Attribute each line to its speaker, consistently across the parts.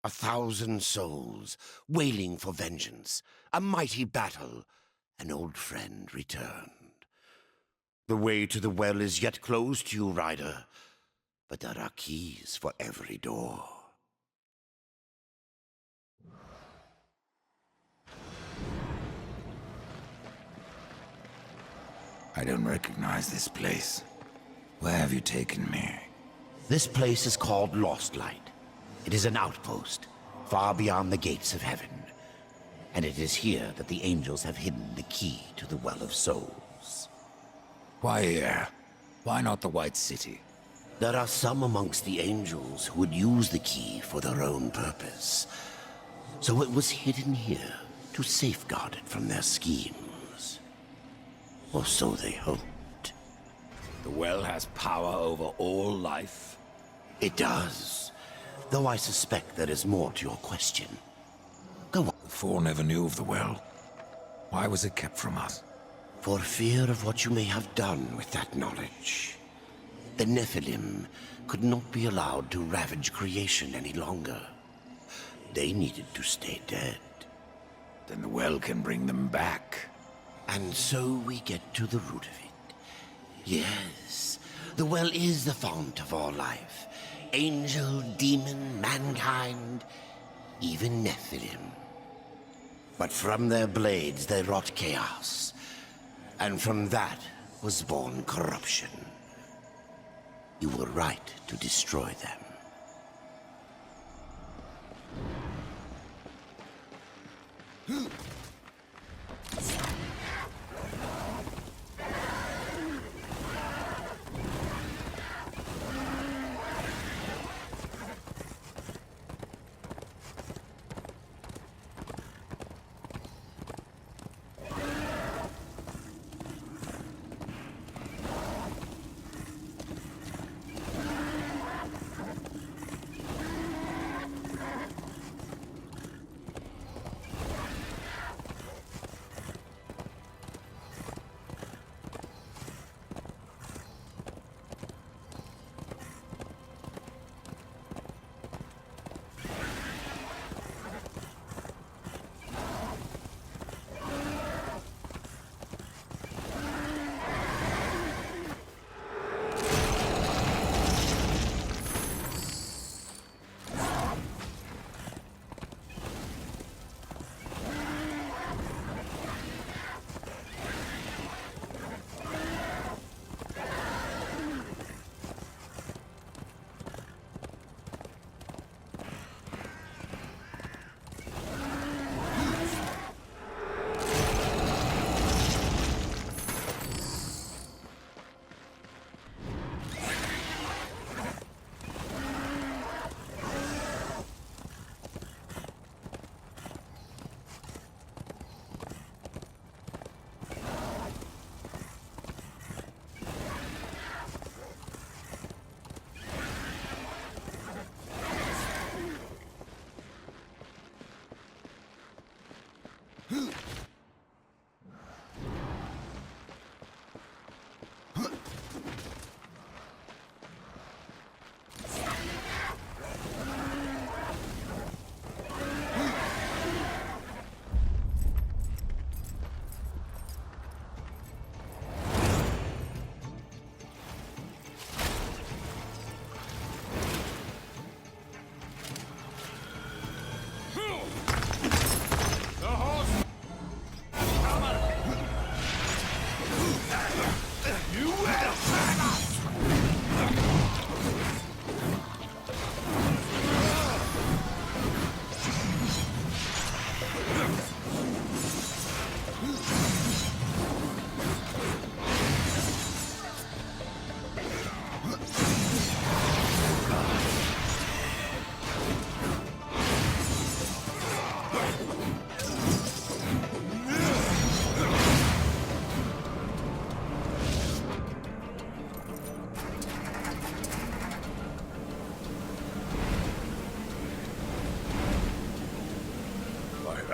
Speaker 1: 1,000 souls, wailing for vengeance. A mighty battle. An old friend returned. The way to the well is yet closed to you, rider. But there are keys for every door.
Speaker 2: I don't recognize this place. Where have you taken me?
Speaker 1: This place is called Lost Light. It is an outpost, far beyond the gates of heaven. And it is here that the angels have hidden the key to the Well of Souls.
Speaker 2: Why here? Why not the White City?
Speaker 1: There are some amongst the angels who would use the key for their own purpose. So it was hidden here to safeguard it from their schemes. Or so they hoped.
Speaker 2: The well has power over all life?
Speaker 1: It does. Though I suspect there is more to your question. Go on.
Speaker 2: The Four never knew of the well. Why was it kept from us?
Speaker 1: For fear of what you may have done with that knowledge. The Nephilim could not be allowed to ravage creation any longer. They needed to stay dead.
Speaker 2: Then the well can bring them back.
Speaker 1: And so we get to the root of it. Yes, the well is the fount of all life. Angel, demon, mankind, even Nephilim. But from their blades they wrought chaos. And from that was born corruption. You were right to destroy them.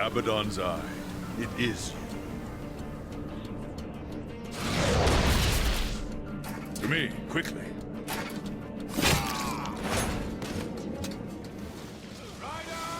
Speaker 3: Abaddon's eye. It is you. To me, quickly. Rider!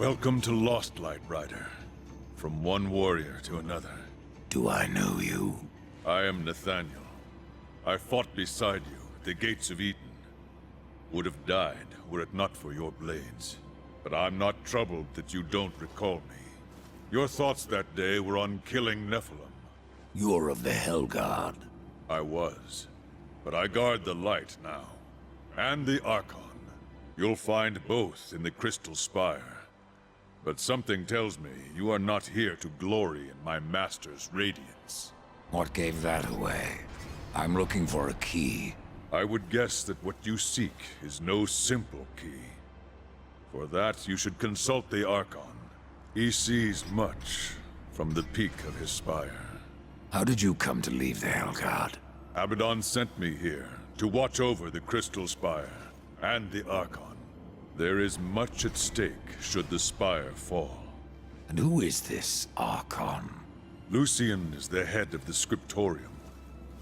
Speaker 3: Welcome to Lost Light, Rider. From one warrior to another.
Speaker 2: Do I know you?
Speaker 3: I am Nathaniel. I fought beside you at the gates of Eden. Would have died were it not for your blades. But I'm not troubled that you don't recall me. Your thoughts that day were on killing Nephilim.
Speaker 2: You're of the Hellguard.
Speaker 3: I was. But I guard the light now. And the Archon. You'll find both in the Crystal Spire. But something tells me you are not here to glory in my master's radiance.
Speaker 2: What gave that away? I'm looking for a key.
Speaker 3: I would guess that what you seek is no simple key. For that, you should consult the Archon. He sees much from the peak of his spire.
Speaker 2: How did you come to leave the Hellguard?
Speaker 3: Abaddon sent me here to watch over the Crystal Spire and the Archon. There is much at stake should the Spire fall.
Speaker 2: And who is this Archon?
Speaker 3: Lucian is the head of the Scriptorium.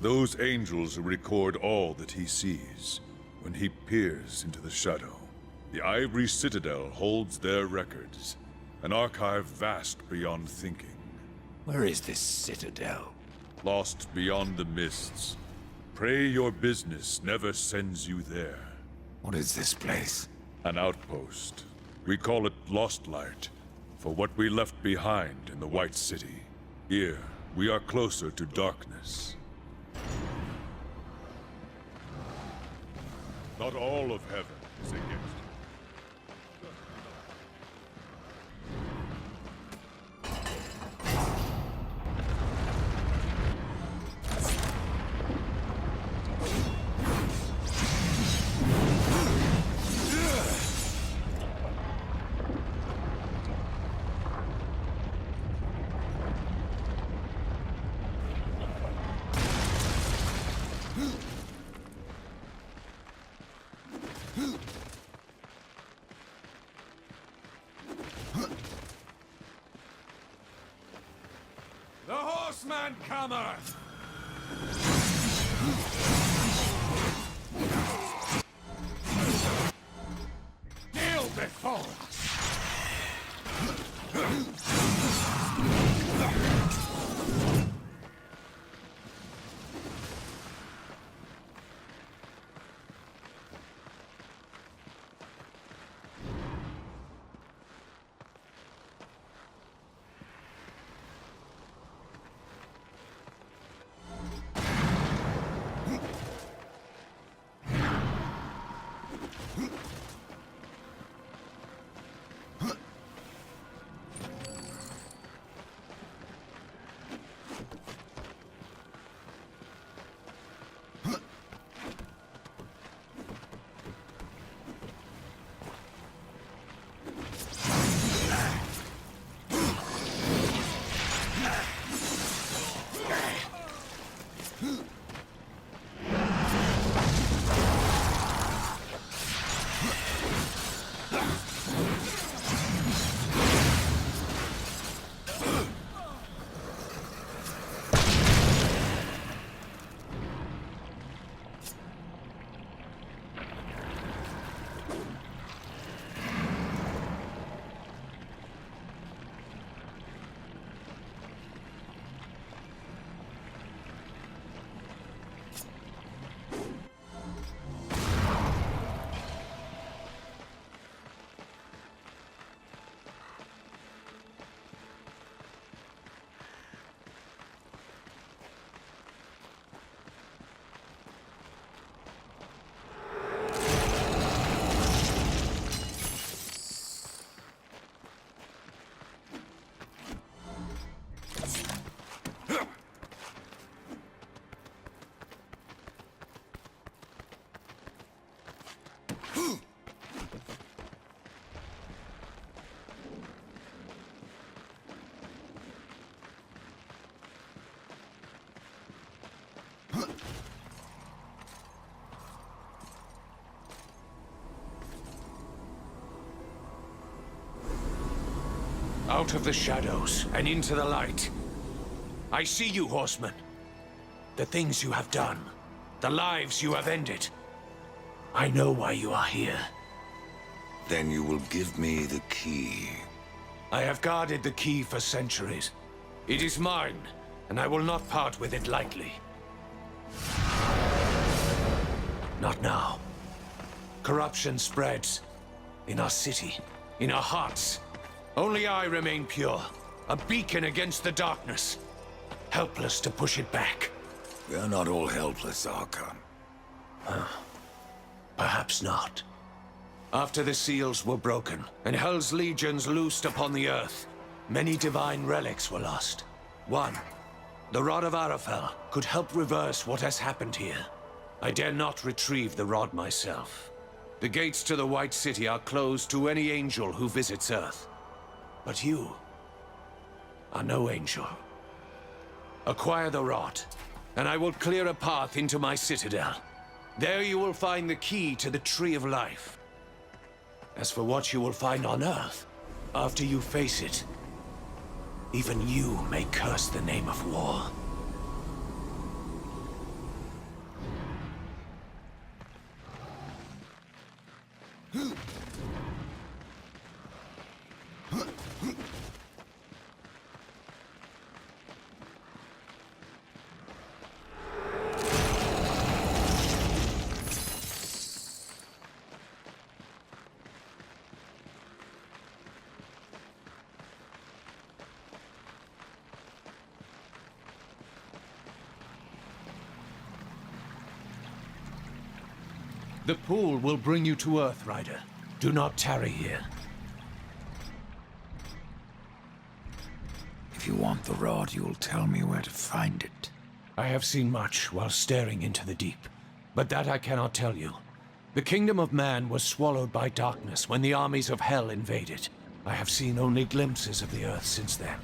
Speaker 3: Those angels who record all that he sees when he peers into the shadow. The Ivory Citadel holds their records, an archive vast beyond thinking.
Speaker 2: Where is this citadel?
Speaker 3: Lost beyond the mists. Pray your business never sends you there.
Speaker 2: What is this place?
Speaker 3: An outpost. We call it Lost Light, for what we left behind in the White City. Here, we are closer to darkness. Not all of heaven is against you.
Speaker 4: The horseman cometh! Kneel before us! Out of the shadows and into the light. I see you, horseman. The things you have done. The lives you have ended. I know why you are here.
Speaker 2: Then you will give me the key.
Speaker 4: I have guarded the key for centuries. It is mine, and I will not part with it lightly. Not now. Corruption spreads. In our city, in our hearts. Only I remain pure. A beacon against the darkness. Helpless to push it back.
Speaker 2: We are not all helpless, Archon.
Speaker 4: Perhaps not. After the seals were broken, and Hell's legions loosed upon the earth, many divine relics were lost. One, the Rod of Arafel, could help reverse what has happened here. I dare not retrieve the rod myself. The gates to the White City are closed to any angel who visits Earth. But you are no angel. Acquire the rod, and I will clear a path into my citadel. There you will find the key to the Tree of Life. As for what you will find on Earth, after you face it, even you may curse the name of war. The pool will bring you to Earth, Rider. Do not tarry here.
Speaker 2: If you want the rod, you'll tell me where to find it.
Speaker 4: I have seen much while staring into the deep, but that I cannot tell you. The kingdom of man was swallowed by darkness when the armies of Hell invaded. I have seen only glimpses of the Earth since then,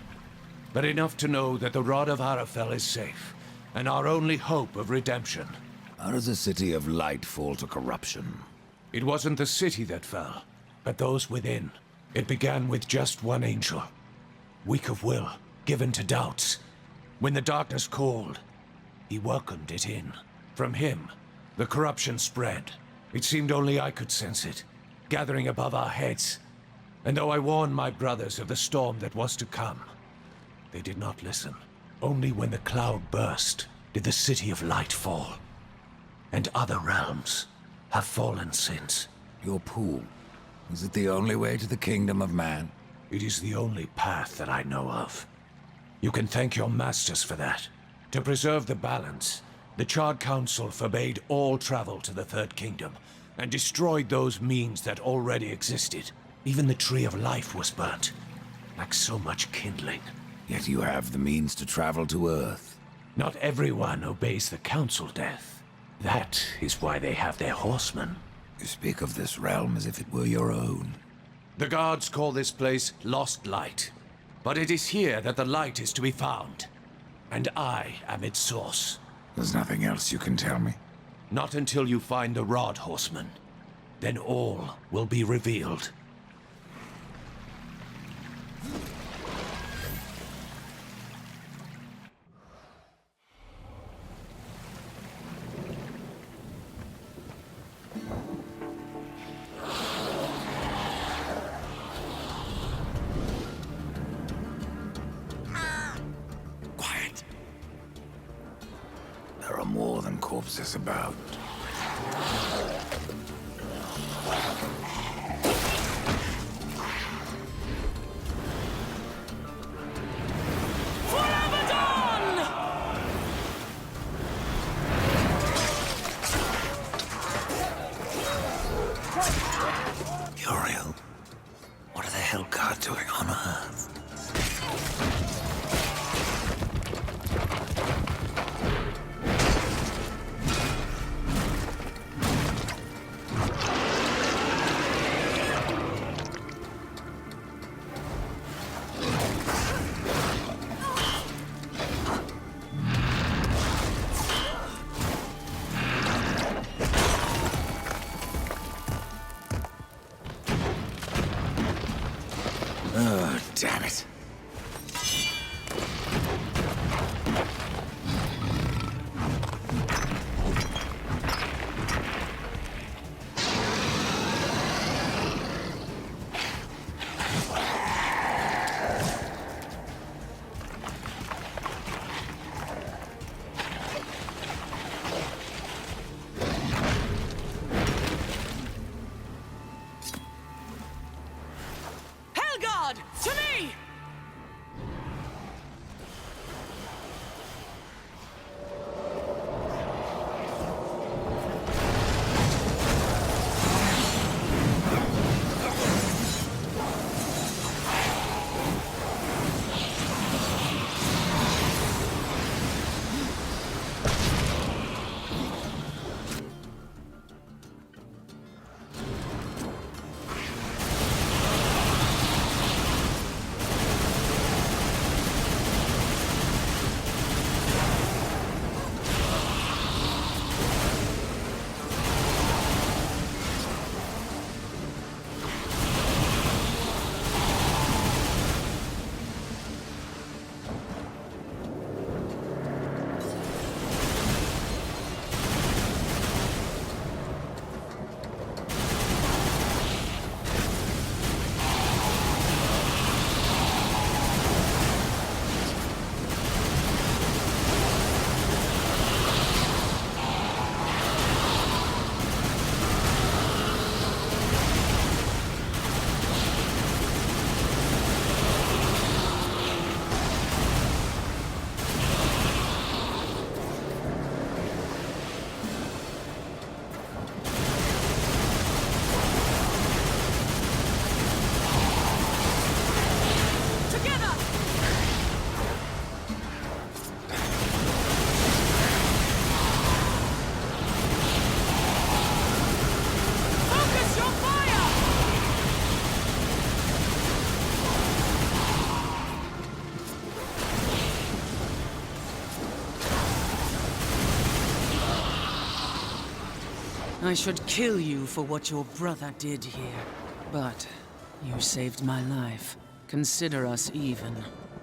Speaker 4: but enough to know that the Rod of Arafel is safe, and our only hope of redemption.
Speaker 2: How does a city of light fall to corruption?
Speaker 4: It wasn't the city that fell, but those within. It began with just one angel. Weak of will, given to doubts. When the darkness called, he welcomed it in. From him, the corruption spread. It seemed only I could sense it, gathering above our heads. And though I warned my brothers of the storm that was to come, they did not listen. Only when the cloud burst did the city of light fall. And other realms have fallen since.
Speaker 2: Your pool, is it the only way to the kingdom of man?
Speaker 4: It is the only path that I know of. You can thank your masters for that. To preserve the balance, the Charred Council forbade all travel to the Third Kingdom, and destroyed those means that already existed. Even the Tree of Life was burnt, like so much kindling.
Speaker 2: Yet you have the means to travel to Earth.
Speaker 4: Not everyone obeys the Council, Death. That is why they have their horsemen.
Speaker 2: You speak of this realm as if it were your own.
Speaker 4: The gods call this place Lost Light. But it is here that the light is to be found. And I am its source.
Speaker 2: There's nothing else you can tell me?
Speaker 4: Not until you find the rod, horseman. Then all will be revealed.
Speaker 2: There are more than corpses about. Uriel, what are the Hellguard doing on Earth? Oh, damn it.
Speaker 5: I should kill you for what your brother did here. But you saved my life. Consider us even.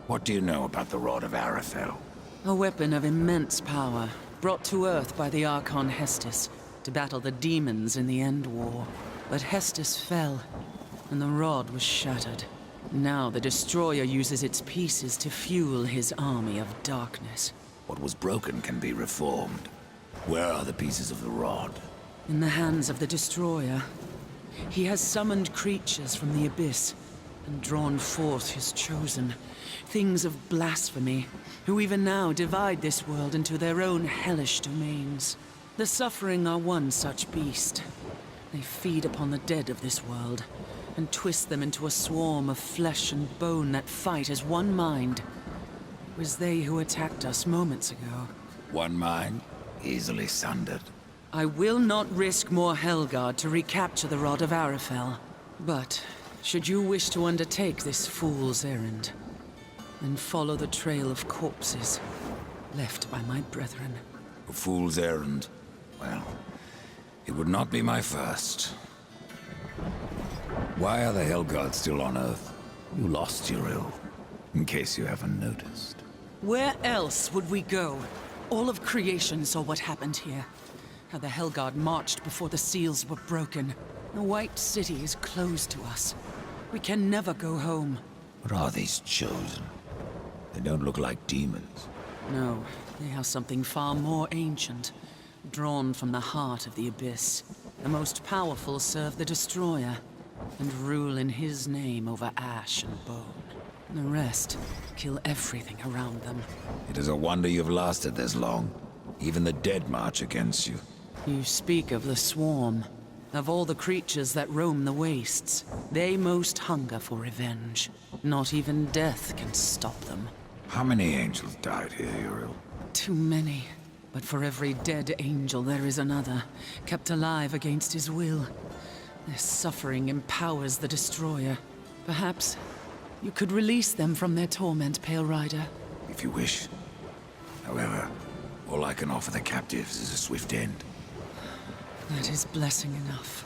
Speaker 2: What do you know about the Rod of Arafel?
Speaker 5: A weapon of immense power, brought to Earth by the Archon Hestus to battle the demons in the End War. But Hestus fell, and the rod was shattered. Now the Destroyer uses its pieces to fuel his army of darkness.
Speaker 2: What was broken can be reformed. Where are the pieces of the rod?
Speaker 5: In the hands of the Destroyer. He has summoned creatures from the Abyss and drawn forth his chosen, things of blasphemy, who even now divide this world into their own hellish domains. The Suffering are one such beast. They feed upon the dead of this world and twist them into a swarm of flesh and bone that fight as one mind. It was they who attacked us moments ago.
Speaker 2: One mind, easily sundered.
Speaker 5: I will not risk more Helgard to recapture the Rod of Arafel. But, should you wish to undertake this fool's errand, then follow the trail of corpses left by my brethren.
Speaker 2: A fool's errand. Well, it would not be my first. Why are the Helgard still on Earth? You lost your ill, in case you haven't noticed.
Speaker 5: Where else would we go? All of creation saw what happened here. How the Helgard marched before the seals were broken. The White City is closed to us. We can never go home.
Speaker 2: What are these chosen? They don't look like demons.
Speaker 5: No, they are something far more ancient. Drawn from the heart of the Abyss. The most powerful serve the Destroyer, and rule in his name over ash and bone. The rest kill everything around them.
Speaker 2: It is a wonder you've lasted this long. Even the dead march against you.
Speaker 5: You speak of the Swarm. Of all the creatures that roam the wastes, they most hunger for revenge. Not even death can stop them.
Speaker 2: How many angels died here, Uriel?
Speaker 5: Too many. But for every dead angel there is another, kept alive against his will. Their suffering empowers the Destroyer. Perhaps you could release them from their torment, Pale Rider.
Speaker 2: If you wish. However, all I can offer the captives is a swift end.
Speaker 5: That is blessing enough.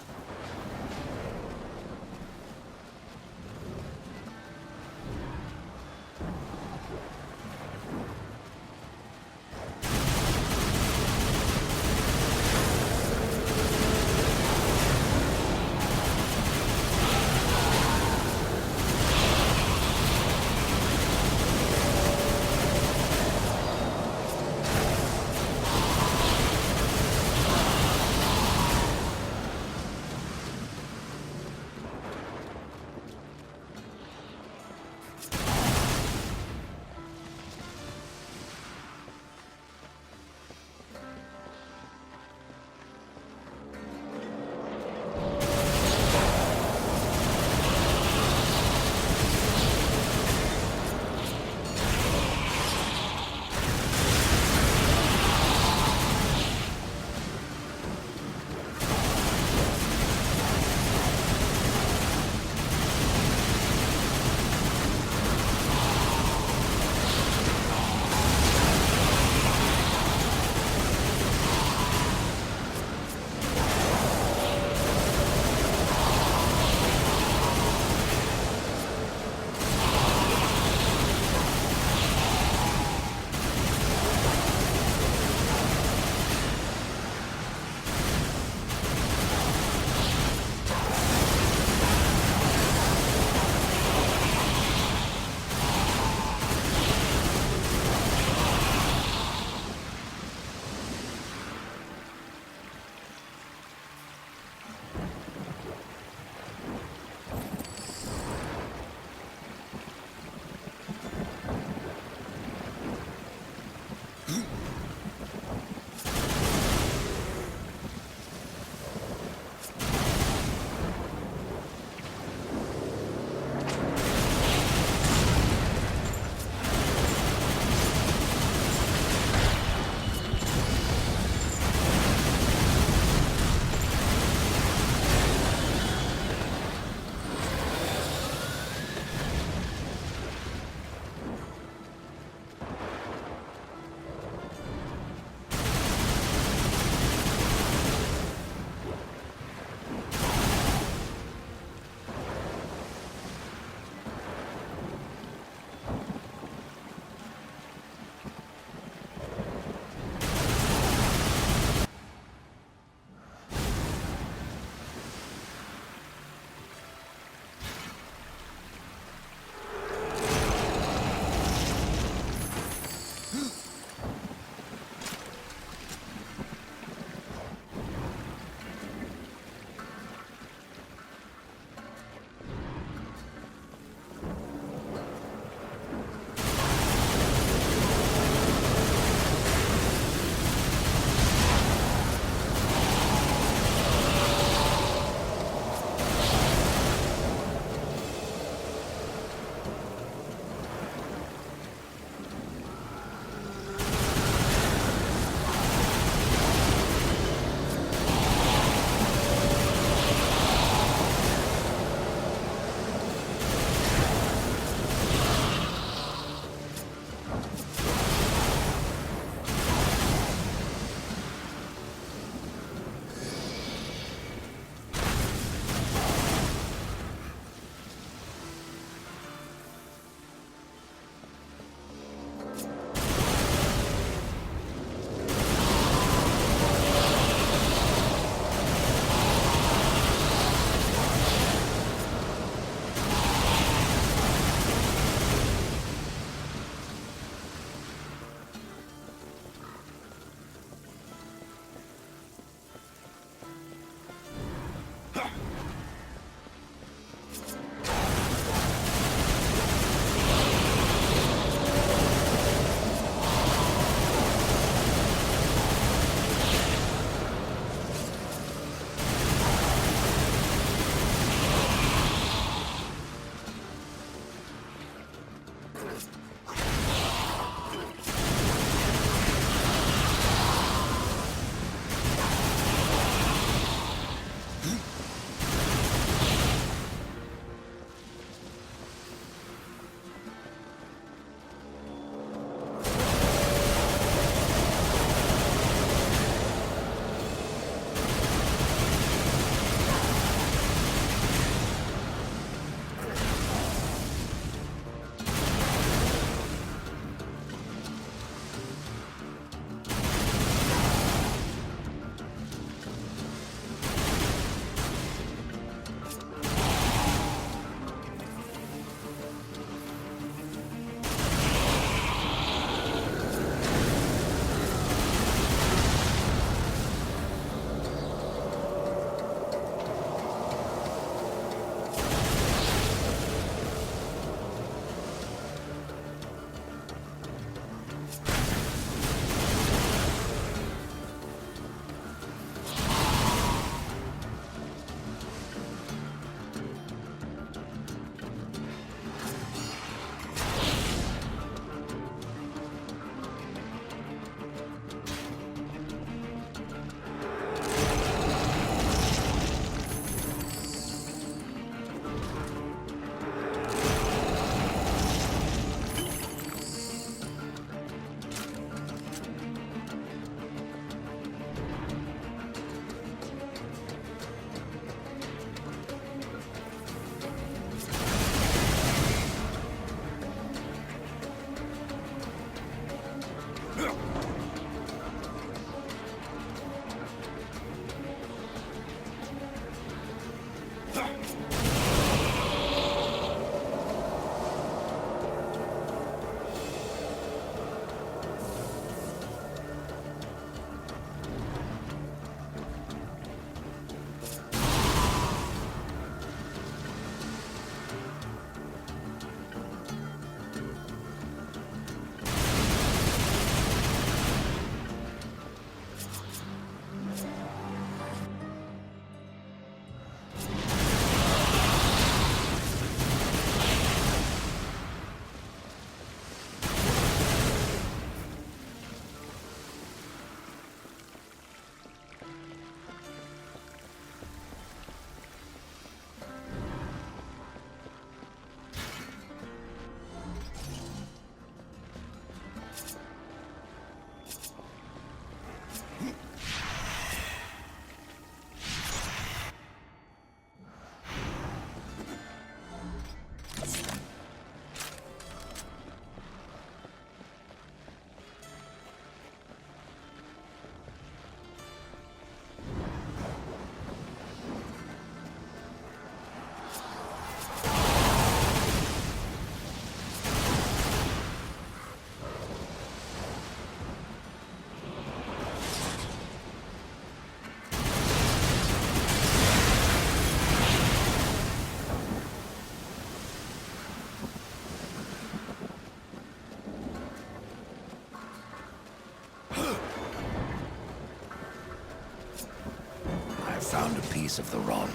Speaker 2: piece of the rod.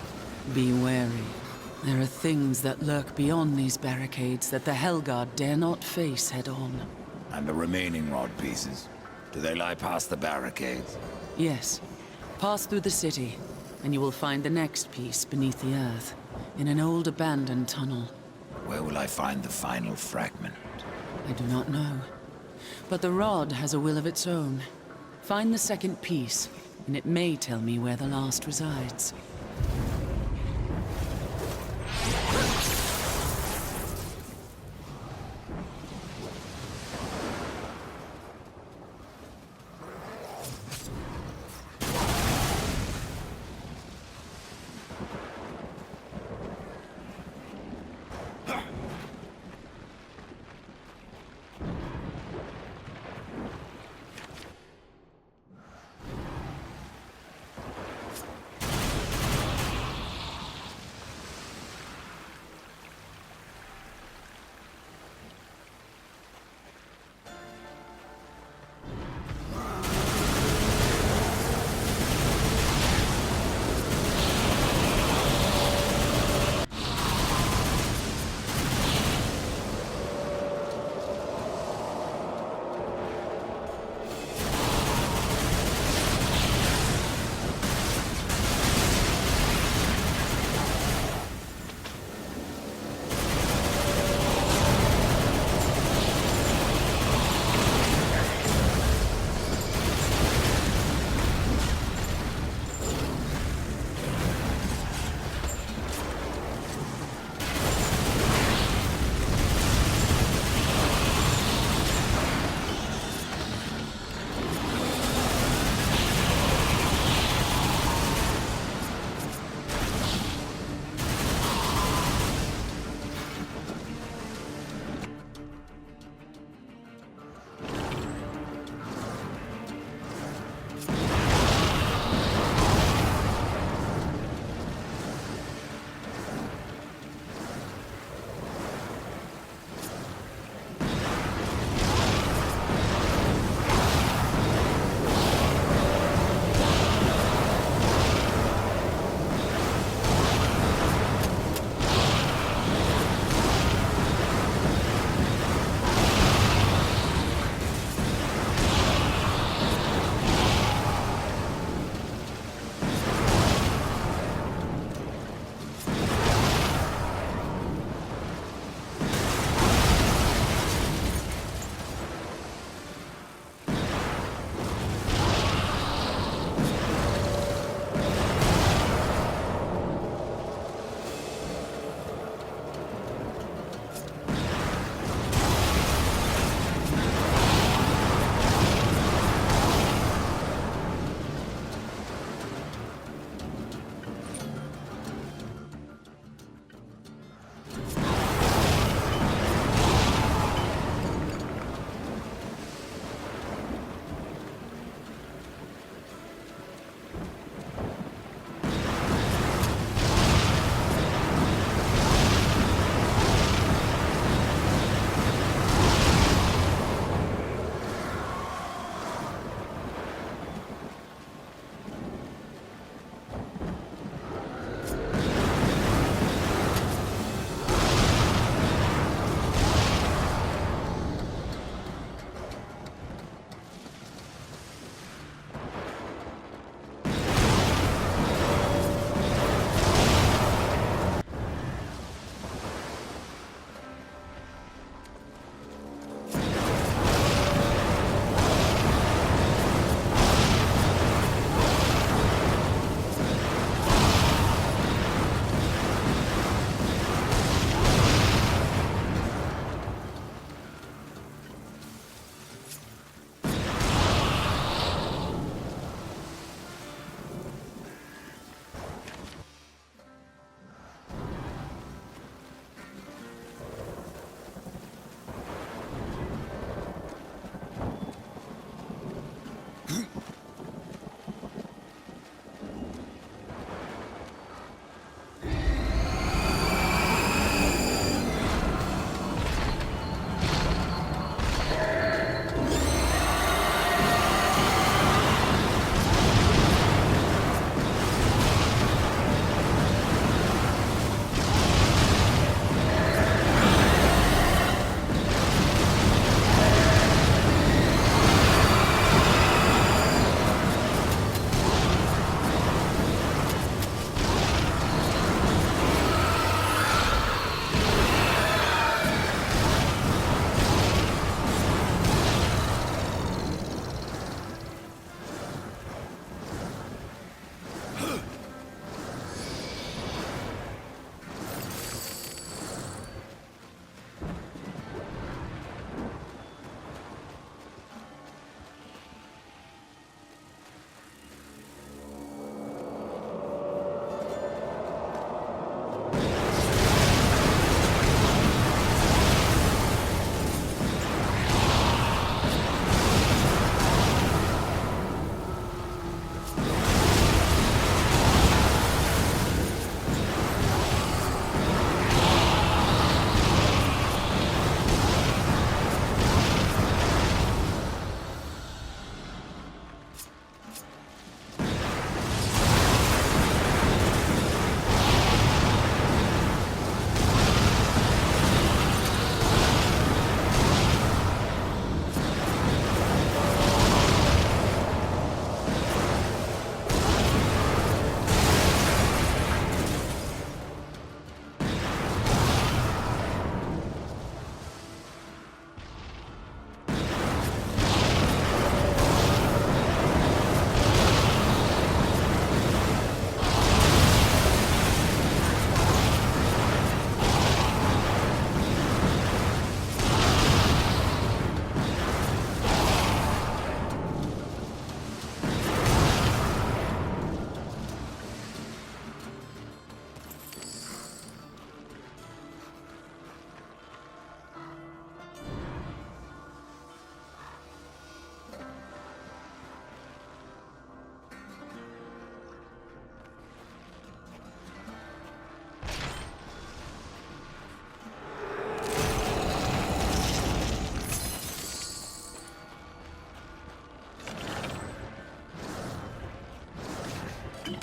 Speaker 5: Be wary. There are things that lurk beyond these barricades that the Helguard dare not face head-on.
Speaker 2: And the remaining rod pieces? Do they lie past the barricades?
Speaker 5: Yes. Pass through the city, and you will find the next piece beneath the earth, in an old abandoned tunnel.
Speaker 2: Where will I find the final fragment?
Speaker 5: I do not know. But the rod has a will of its own. Find the second piece, and it may tell me where the last resides.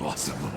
Speaker 2: possible.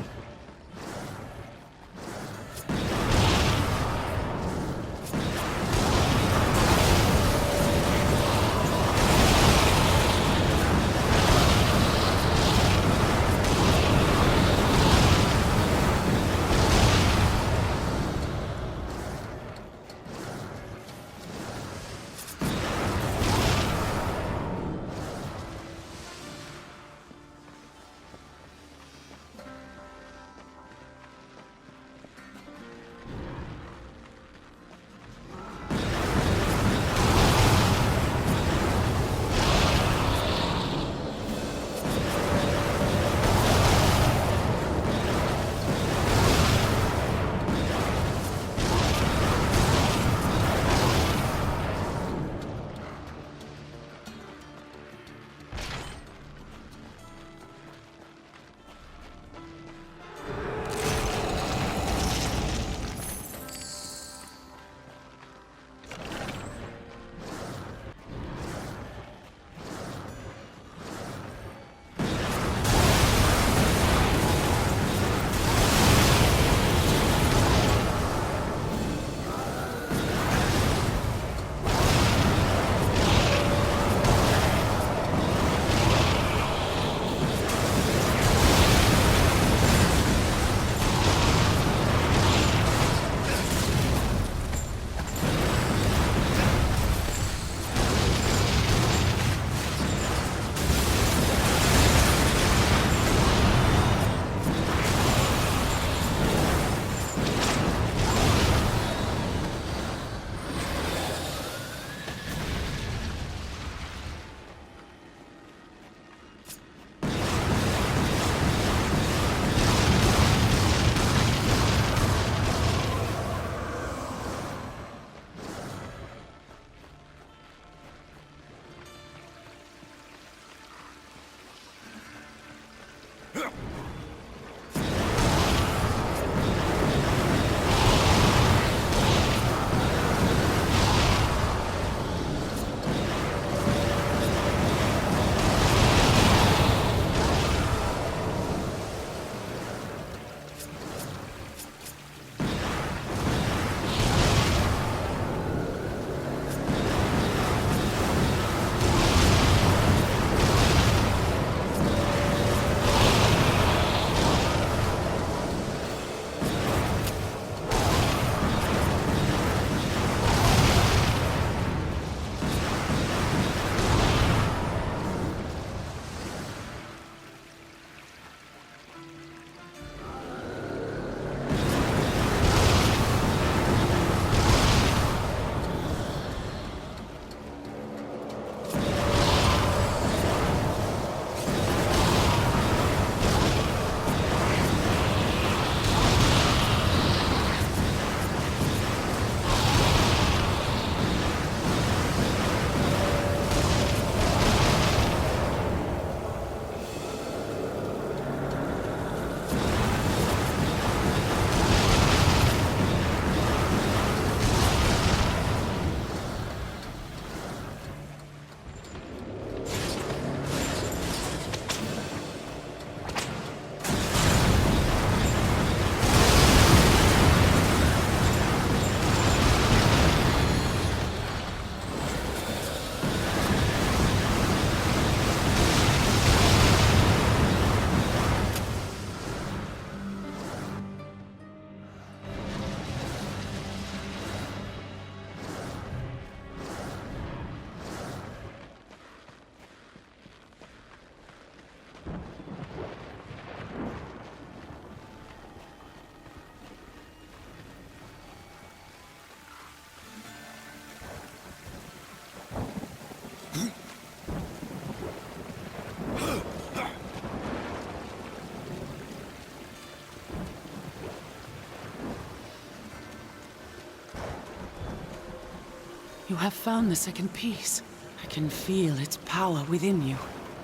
Speaker 5: You have found the second piece. I can feel its power within you.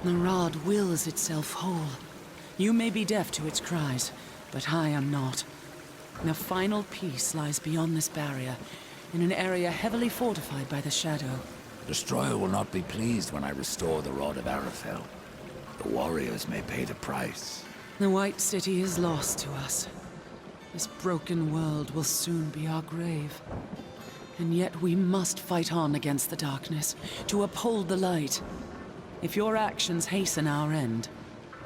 Speaker 5: The rod wills itself whole. You may be deaf to its cries, but I am not. The final piece lies beyond this barrier, in an area heavily fortified by the Shadow.
Speaker 2: Destroyer will not be pleased when I restore the Rod of Arafel. The warriors may pay the price.
Speaker 5: The White City is lost to us. This broken world will soon be our grave. And yet we must fight on against the darkness, to uphold the light. If your actions hasten our end,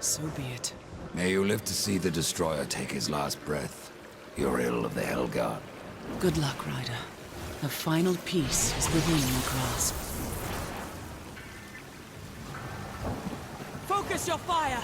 Speaker 5: so be it.
Speaker 2: May you live to see the Destroyer take his last breath. Uriel of the Helgard.
Speaker 5: Good luck, Ryder. The final piece is within your grasp. Focus your fire!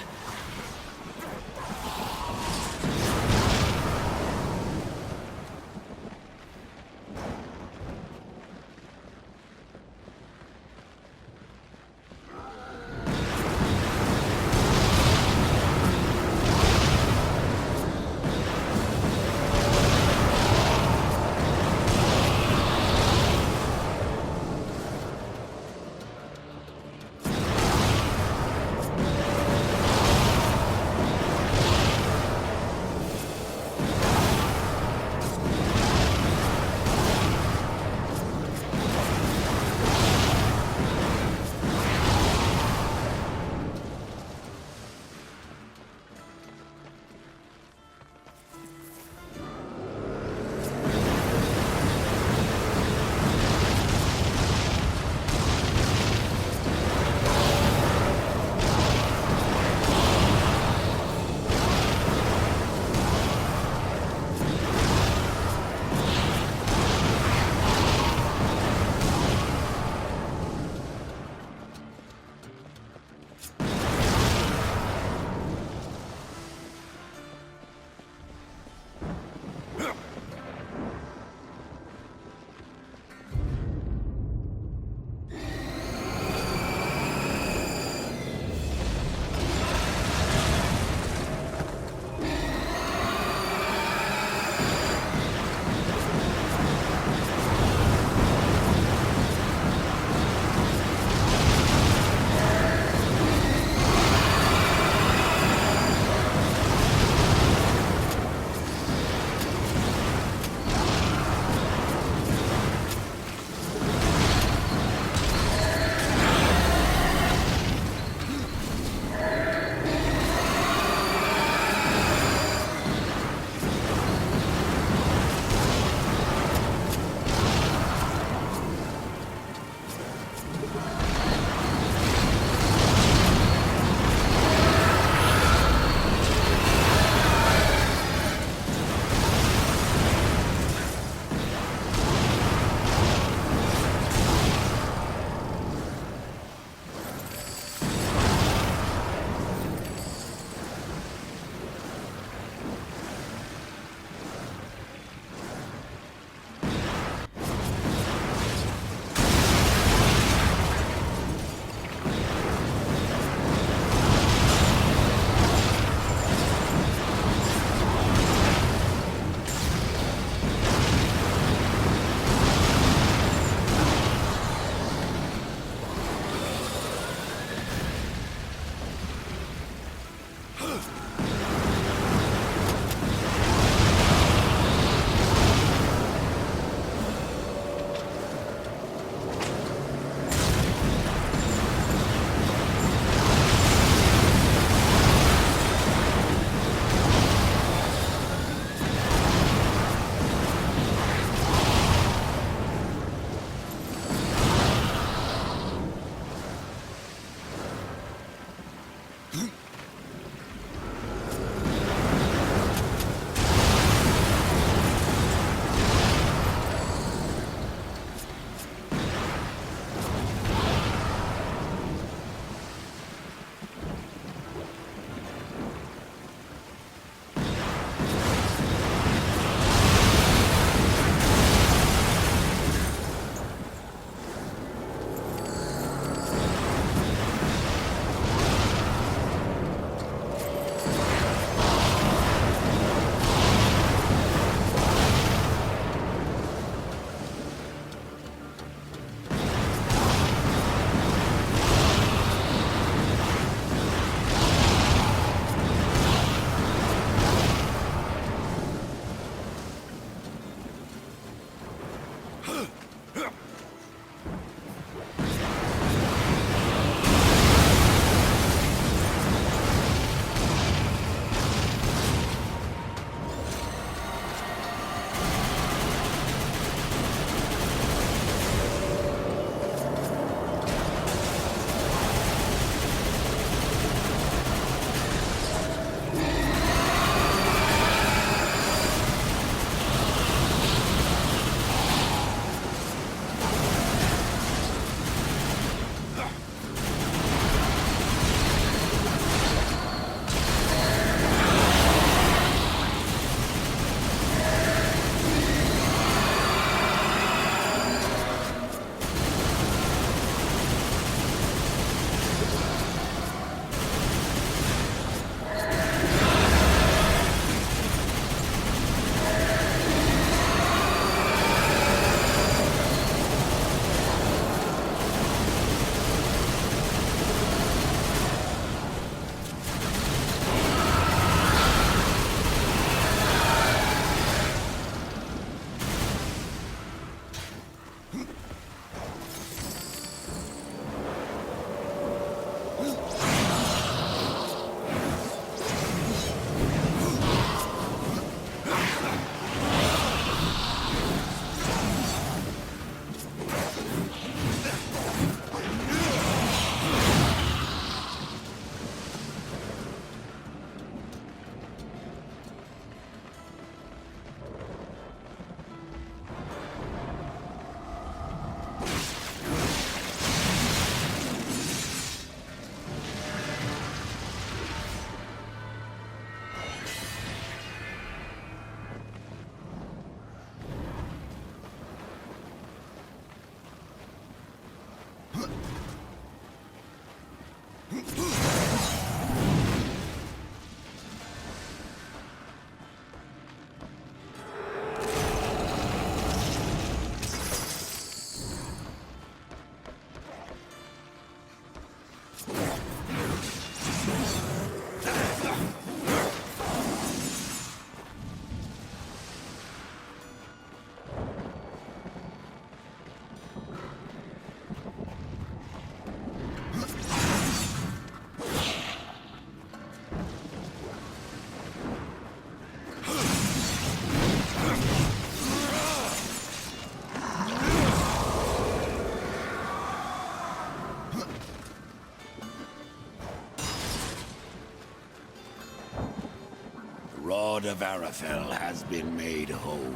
Speaker 2: Rod of Arafel has been made whole.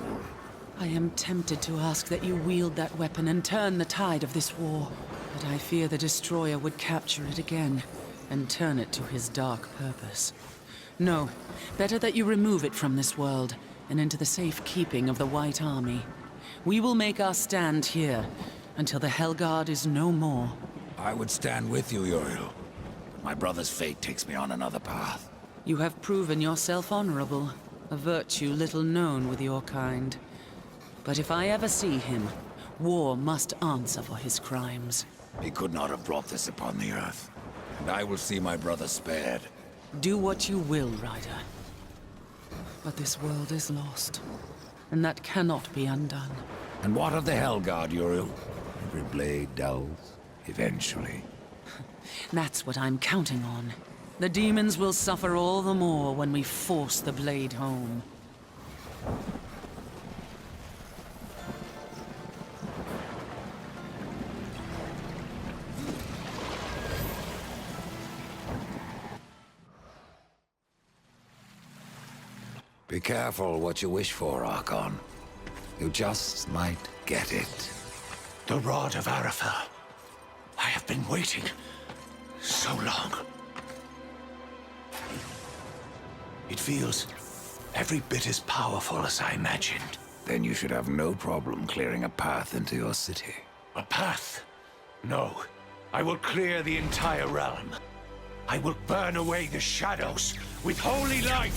Speaker 5: I am tempted to ask that you wield that weapon and turn the tide of this war. But I fear the Destroyer would capture it again and turn it to his dark purpose. No, better that you remove it from this world and into the safekeeping of the White Army. We will make our stand here until the Helguard is no more.
Speaker 2: I would stand with you, Uriel. But my brother's fate takes me on another path.
Speaker 5: You have proven yourself honorable, a virtue little known with your kind. But if I ever see him, war must answer for his crimes.
Speaker 2: He could not have brought this upon the Earth. And I will see my brother spared.
Speaker 5: Do what you will, Ryder. But this world is lost, and that cannot be undone.
Speaker 2: And what of the Helguard, Uriel? Every blade dulls, eventually.
Speaker 5: That's what I'm counting on. The demons will suffer all the more when we force the blade home.
Speaker 2: Be careful what you wish for, Archon. You just might get it.
Speaker 4: The Rod of Arafel. I have been waiting so long. It feels every bit as powerful as I imagined.
Speaker 2: Then you should have no problem clearing a path into your city.
Speaker 4: A path? No. I will clear the entire realm. I will burn away the shadows with holy light.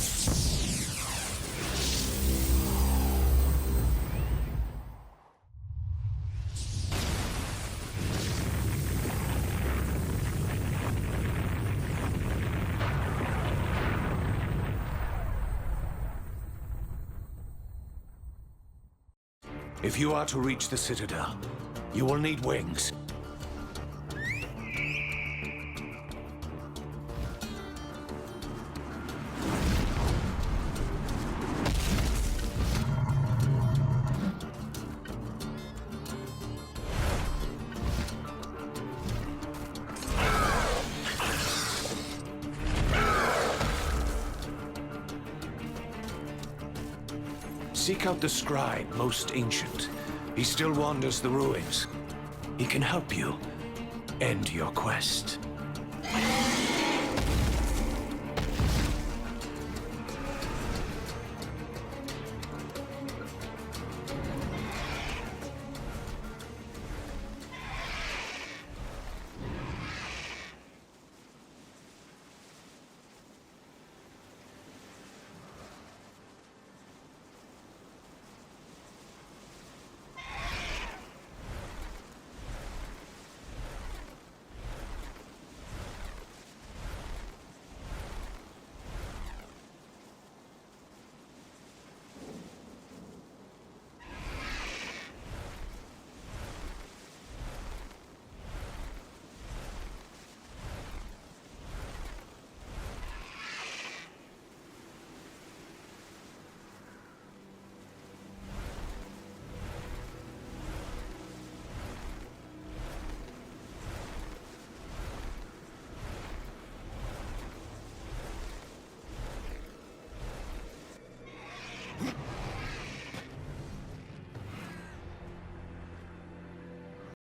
Speaker 4: If you are to reach the Citadel, you will need wings. Seek out the scribe, most ancient. He still wanders the ruins. He can help you end your quest.